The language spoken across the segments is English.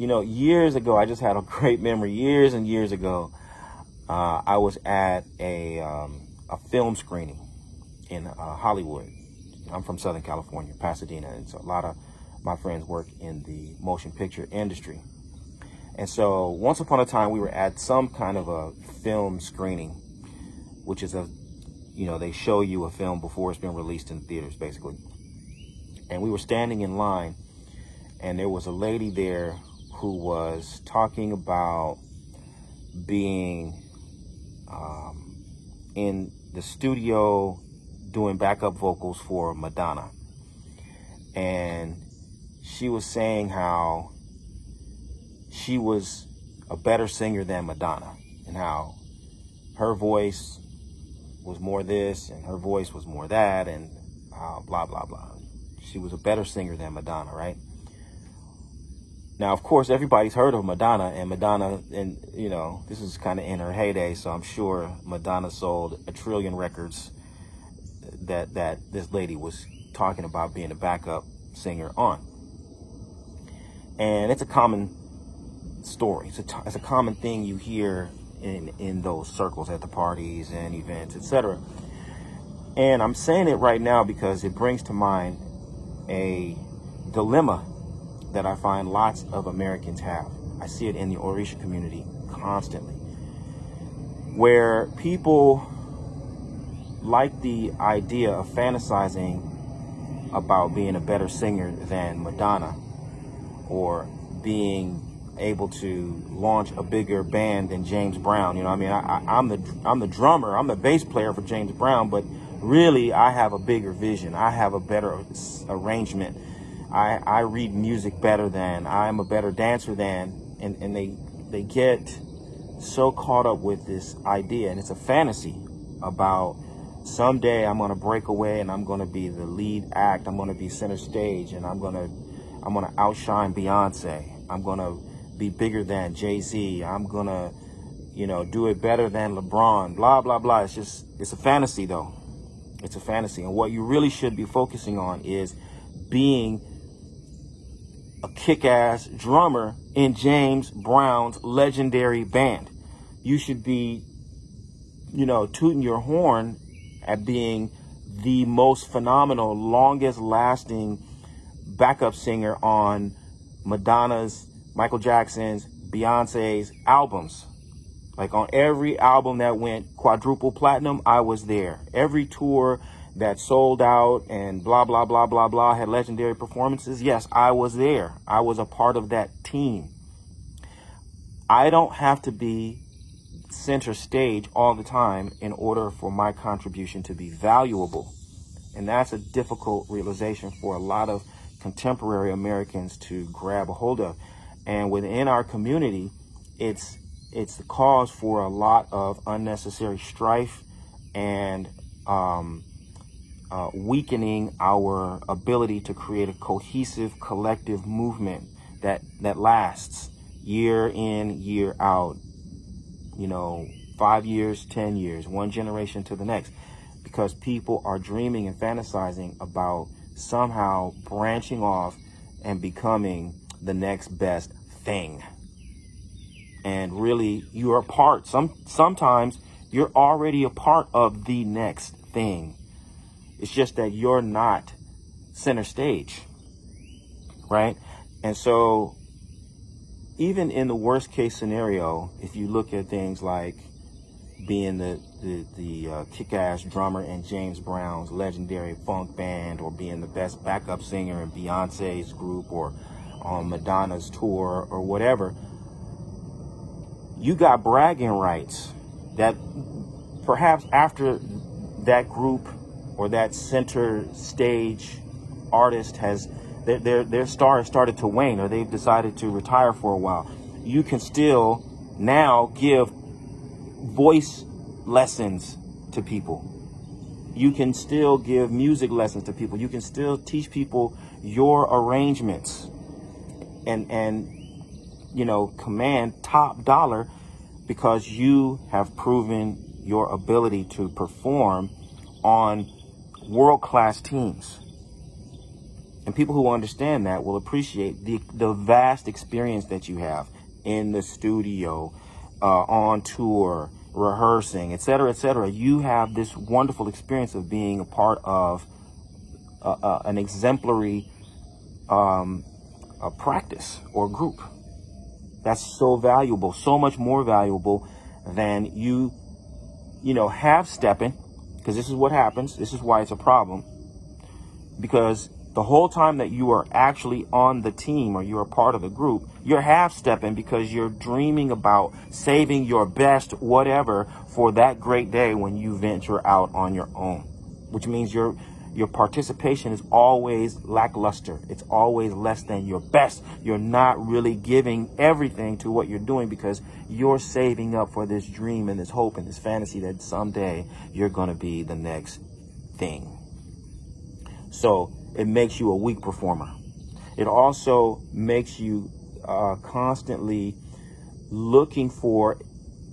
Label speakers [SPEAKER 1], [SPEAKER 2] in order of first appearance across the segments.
[SPEAKER 1] years ago, I just had a great memory. Years and years ago, I was at a film screening in Hollywood. I'm from Southern California, Pasadena, and so a lot of my friends work in the motion picture industry. And so once upon a time, we were at some kind of a film screening, which is they show you a film before it's been released in theaters, basically. And we were standing in line, and there was a lady there who was talking about being in the studio doing backup vocals for Madonna. And she was saying how she was a better singer than Madonna, and how her voice was more this and her voice was more that, and blah, blah, blah. She was a better singer than Madonna, right? Now, of course, everybody's heard of Madonna, and this is kind of in her heyday, so I'm sure Madonna sold 1 trillion records that this lady was talking about being a backup singer on. And it's a common story. It's a common thing you hear in those circles at the parties and events, etc. And I'm saying it right now because it brings to mind a dilemma that I find lots of Americans have. I see it in the Orisha community constantly, where people like the idea of fantasizing about being a better singer than Madonna, or being able to launch a bigger band than James Brown. I'm the drummer, I'm the bass player for James Brown, but really I have a bigger vision. I have a better arrangement. I read music better than, I'm a better dancer than, and they get so caught up with this idea, and it's a fantasy about someday I'm going to break away and I'm going to be the lead act. I'm going to be center stage, and I'm going to outshine Beyonce. I'm going to be bigger than Jay-Z. I'm going to, do it better than LeBron, blah, blah, blah. It's a fantasy though. It's a fantasy. And what you really should be focusing on is being a kick-ass drummer in James Brown's legendary band. You should be, tooting your horn at being the most phenomenal, longest lasting backup singer on Madonna's, Michael Jackson's, Beyonce's albums. Like on every album that went quadruple platinum, I was there. Every tour that sold out and blah, blah, blah, blah, blah, had legendary performances, yes, I was there. I was a part of that team. I don't have to be center stage all the time in order for my contribution to be valuable. And that's a difficult realization for a lot of contemporary Americans to grab a hold of. And within our community, it's the cause for a lot of unnecessary strife and weakening our ability to create a cohesive collective movement that lasts year in, year out, 5 years, 10 years, one generation to the next, because people are dreaming and fantasizing about somehow branching off and becoming the next best thing. And really, you are a part. Sometimes you're already a part of the next thing. It's just that you're not center stage, right? And so even in the worst case scenario, if you look at things like being the kick-ass drummer in James Brown's legendary funk band, or being the best backup singer in Beyonce's group, or on Madonna's tour, or whatever, you got bragging rights that perhaps after that group or that center stage artist has their star has started to wane, or they've decided to retire for a while, you can still now give voice lessons to people. You can still give music lessons to people. You can still teach people your arrangements and command top dollar, because you have proven your ability to perform on world-class teams. And people who understand that will appreciate the vast experience that you have in the studio, on tour, rehearsing, etc., etc. You have this wonderful experience of being a part of an exemplary a practice or group. That's so valuable, so much more valuable than you half stepping, because this is what happens. This is why it's a problem, because the whole time that you are actually on the team or you're a part of the group, you're half stepping because you're dreaming about saving your best whatever for that great day when you venture out on your own, which means your participation is always lackluster. It's always less than your best. You're not really giving everything to what you're doing because you're saving up for this dream and this hope and this fantasy that someday you're going to be the next thing. So it makes you a weak performer. It also makes you constantly looking for,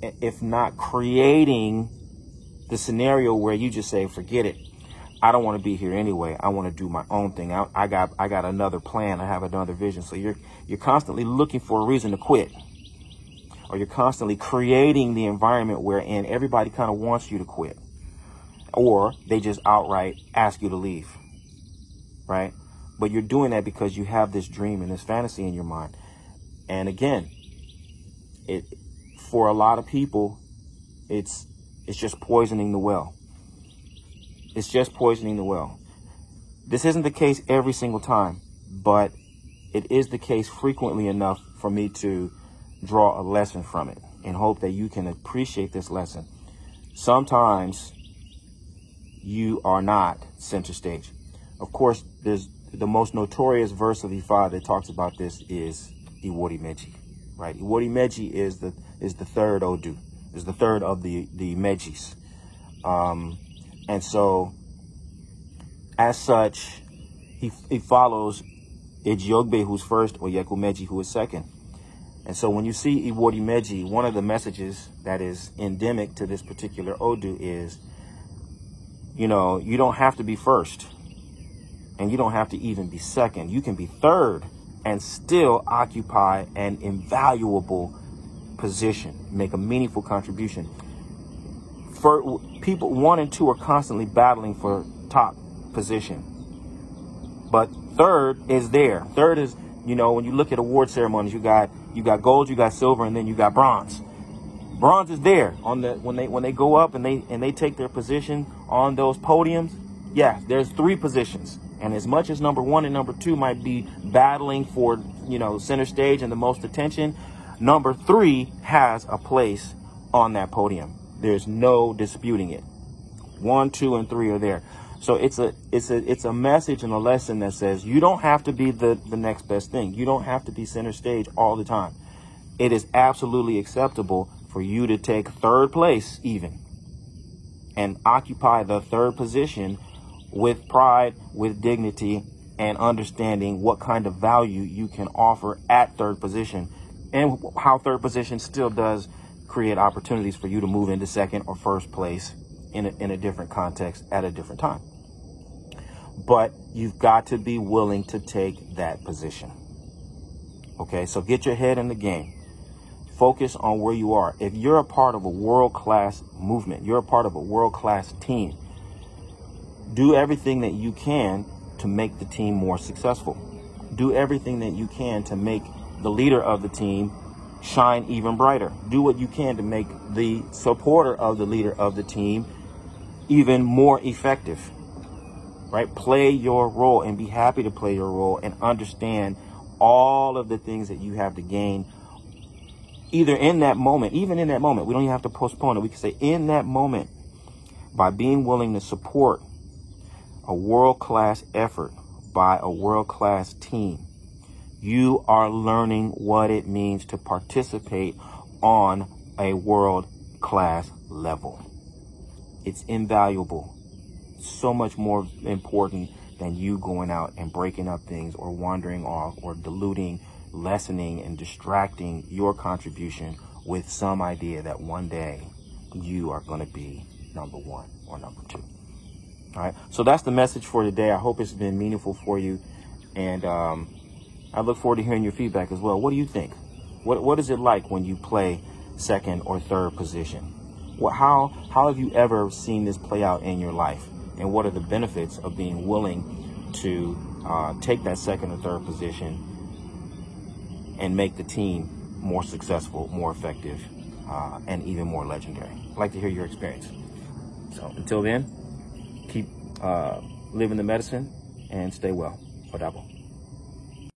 [SPEAKER 1] if not creating, the scenario where you just say, forget it. I don't want to be here anyway. I want to do my own thing. I got another plan. I have another vision. So you're constantly looking for a reason to quit, or you're constantly creating the environment wherein everybody kind of wants you to quit, or they just outright ask you to leave, right? But you're doing that because you have this dream and this fantasy in your mind. And again, for a lot of people, it's just poisoning the well. It's just poisoning the well. This isn't the case every single time, but it is the case frequently enough for me to draw a lesson from it and hope that you can appreciate this lesson. Sometimes you are not center stage. Of course, there's the most notorious verse of Ifa that talks about this is Youre Meji, right? Youre Meji is the third Odu, is the third of the Mejis. And so, as such, he follows Ejiogbe, who's first, or Yeku Meji, who is second. And so when you see Youre Meji, one of the messages that is endemic to this particular Odu is, you don't have to be first, and you don't have to even be second. You can be third and still occupy an invaluable position, make a meaningful contribution. For people 1 and 2 are constantly battling for top position, but third is there. Third is, when you look at award ceremonies, you got gold, you got silver, and then you got bronze. Bronze is there on when they go up and they take their position on those podiums. Yeah, there's 3 positions, and as much as number 1 and number 2 might be battling for center stage and the most attention, number 3 has a place on that podium. There's no disputing it. 1, 2, and 3 are there. So it's a message and a lesson that says you don't have to be the next best thing. You don't have to be center stage all the time. It is absolutely acceptable for you to take third place even and occupy the third position with pride, with dignity, and understanding what kind of value you can offer at third position, and how third position still does create opportunities for you to move into second or first place in a different context at a different time. But you've got to be willing to take that position. Okay, so get your head in the game. Focus on where you are. If you're a part of a world-class movement, you're a part of a world-class team, do everything that you can to make the team more successful. Do everything that you can to make the leader of the team shine even brighter. Do what you can to make the supporter of the leader of the team even more effective, right? Play your role and be happy to play your role and understand all of the things that you have to gain either in that moment, even in that moment. We don't even have to postpone it. We can say in that moment, by being willing to support a world-class effort by a world-class team, you are learning what it means to participate on a world-class level. It's invaluable. So much more important than you going out and breaking up things or wandering off or diluting, lessening, and distracting your contribution with some idea that one day you are going to be number 1 or number 2. All right. So that's the message for today. I hope it's been meaningful for you. And I look forward to hearing your feedback as well. What do you think? What is it like when you play second or third position? How have you ever seen this play out in your life? And what are the benefits of being willing to take that second or third position and make the team more successful, more effective, and even more legendary? I'd like to hear your experience. So until then, keep living the medicine and stay well. Odabo.